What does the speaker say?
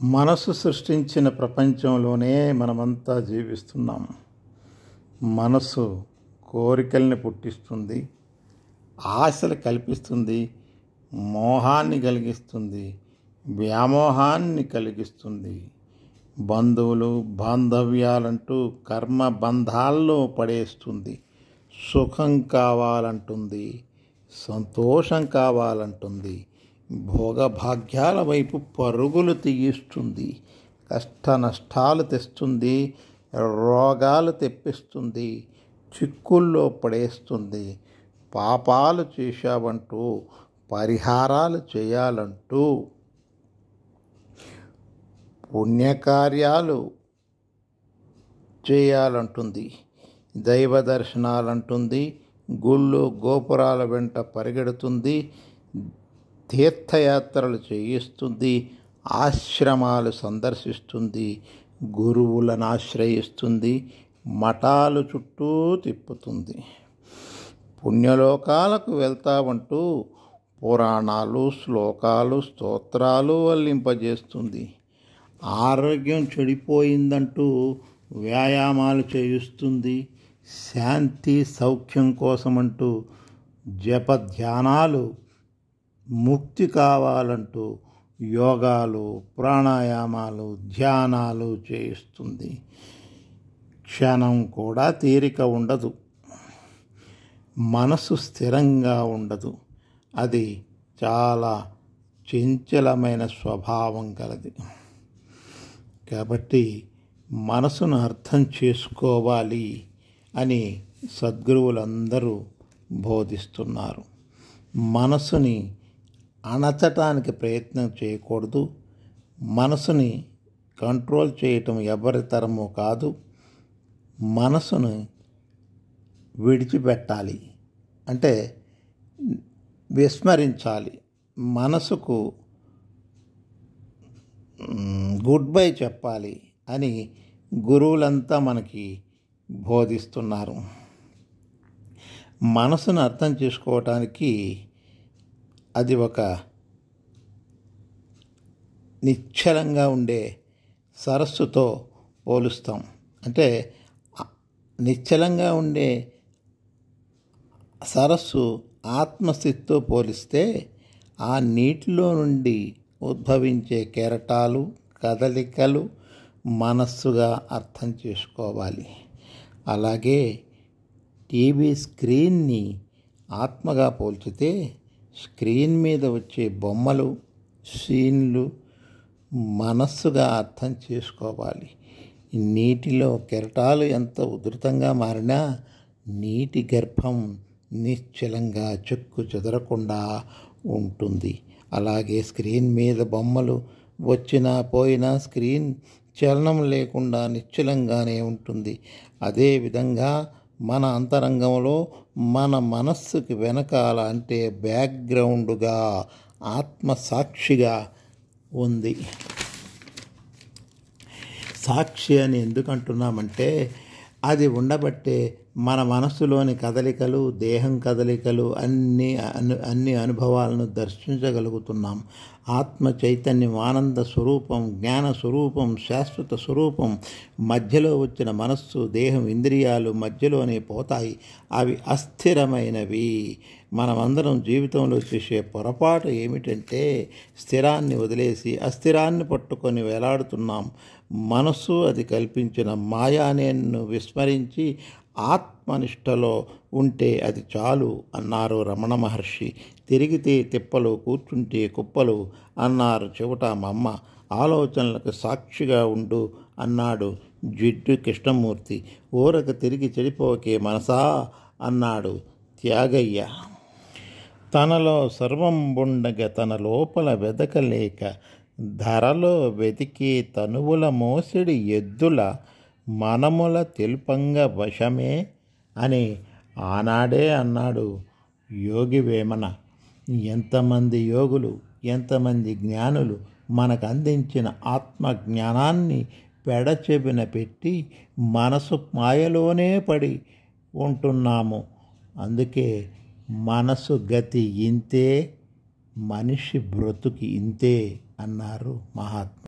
మనసు సృష్టించిన ప్రపంచంలోనే మనమంతా జీవిస్తున్నాం. మనసు కోరికల్ని పుట్టిస్తుంది, ఆశలు కల్పిస్తుంది, మోహాన్ని కలిగిస్తుంది, వ్యామోహాన్ని కలిగిస్తుంది. బంధువులు బాంధవ్యాలంటూ కర్మ బంధాల్లో పడేస్తుంది. సుఖం కావాలంటుంది, సంతోషం కావాలంటుంది, భోగభాగ్యాల వైపు పరుగులు తీయిస్తుంది. కష్ట నష్టాలు తెస్తుంది, రోగాలు తెప్పిస్తుంది, చిక్కుల్లో పడేస్తుంది. పాపాలు చేశావంటూ పరిహారాలు చేయాలంటూ, పుణ్యకార్యాలు చేయాలంటుంది, దైవ దర్శనాలంటుంది, గుళ్ళు గోపురాల వెంట పరిగెడుతుంది, తీర్థయాత్రలు చేయిస్తుంది, ఆశ్రమాలు సందర్శిస్తుంది, గురువులను ఆశ్రయిస్తుంది, మఠాలు చుట్టూ తిప్పుతుంది. పుణ్యలోకాలకు వెళ్తామంటూ పురాణాలు, శ్లోకాలు, స్తోత్రాలు వల్లింపజేస్తుంది. ఆరోగ్యం చెడిపోయిందంటూ వ్యాయామాలు చేయిస్తుంది. శాంతి సౌఖ్యం కోసమంటూ జపధ్యానాలు, ముక్తి కావాలంటూ యోగాలు, ప్రాణాయామాలు, ధ్యానాలు చేయిస్తుంది. క్షణం కూడా తీరిక ఉండదు, మనసు స్థిరంగా ఉండదు. అది చాలా చంచలమైన స్వభావం కలది. కాబట్టి మనసును అర్థం చేసుకోవాలి అని సద్గురువులందరూ బోధిస్తున్నారు. మనసుని అణచటానికి ప్రయత్నం చేయకూడదు. మనసుని కంట్రోల్ చేయటం ఎవరి తరమో కాదు. మనసును విడిచిపెట్టాలి, అంటే విస్మరించాలి. మనసుకు గుడ్ బై చెప్పాలి అని గురువులంతా మనకి బోధిస్తున్నారు. మనసును అర్థం చేసుకోవటానికి అది ఒక నిశ్చలంగా ఉండే సరస్సుతో పోలుస్తాం. అంటే నిశ్చలంగా ఉండే సరస్సు ఆత్మస్థితితో పోలిస్తే ఆ నీటిలో నుండి ఉద్భవించే కెరటాలు, కదలికలు మనస్సుగా అర్థం చేసుకోవాలి. అలాగే టీవీ స్క్రీన్ని ఆత్మగా పోల్చితే స్క్రీన్ మీద వచ్చే బొమ్మలు, సీన్లు మనస్సుగా అర్థం చేసుకోవాలి. నీటిలో కెరటాలు ఎంత ఉధృతంగా మారినా నీటి గర్భం నిశ్చలంగా చెక్కు చెదరకుండా ఉంటుంది. అలాగే స్క్రీన్ మీద బొమ్మలు వచ్చినా పోయినా స్క్రీన్ చలనం లేకుండా నిశ్చలంగానే ఉంటుంది. అదేవిధంగా మన అంతరంగంలో మన మనస్సుకి వెనకాల, అంటే బ్యాక్గ్రౌండ్గా ఆత్మసాక్షిగా ఉంది. సాక్షి అని ఎందుకు అంటున్నామంటే అది ఉండబట్టే మన మనస్సులోని కదలికలు, దేహం కదలికలు అన్ని అనుభవాలను దర్శించగలుగుతున్నాం. ఆత్మ చైతన్యం, ఆనంద స్వరూపం, జ్ఞాన స్వరూపం, శాశ్వత స్వరూపం. మధ్యలో వచ్చిన మనస్సు, దేహం, ఇంద్రియాలు మధ్యలోనే పోతాయి. అవి అస్థిరమైనవి. మనమందరం జీవితంలో చేసే పొరపాటు ఏమిటంటే స్థిరాన్ని వదిలేసి అస్థిరాన్ని పట్టుకొని వేలాడుతున్నాం. మనస్సు అది కల్పించిన మాయానేను విస్మరించి ఆత్మనిష్టలో ఉంటే అది చాలు అన్నారు రమణ మహర్షి. తిరిగితే తిప్పలు, కూర్చుంటే కుప్పలు అన్నారు చెవుట మా అమ్మ. ఆలోచనలకు సాక్షిగా ఉండు అన్నాడు జిడ్డు కృష్ణమూర్తి. ఊరక తిరిగి చెడిపోకే మనసా అన్నాడు త్యాగయ్య. తనలో సర్వం ఉండగా తన లోపల వెదకలేక ధరలో వెతికే తనువుల మోసిడి ఎద్దుల మనముల తెలుపంగ వశమే అని ఆనాడే అన్నాడు యోగి వేమన. ఎంతమంది యోగులు, ఎంతమంది జ్ఞానులు మనకు అందించిన ఆత్మజ్ఞానాన్ని పెడచెవిన పెట్టి మనసు మాయలోనే పడి ఉంటున్నాము. అందుకే మనసు గతి ఇంతే, మనిషి బ్రతుకి ఇంతే అన్నారు మహాత్ములు.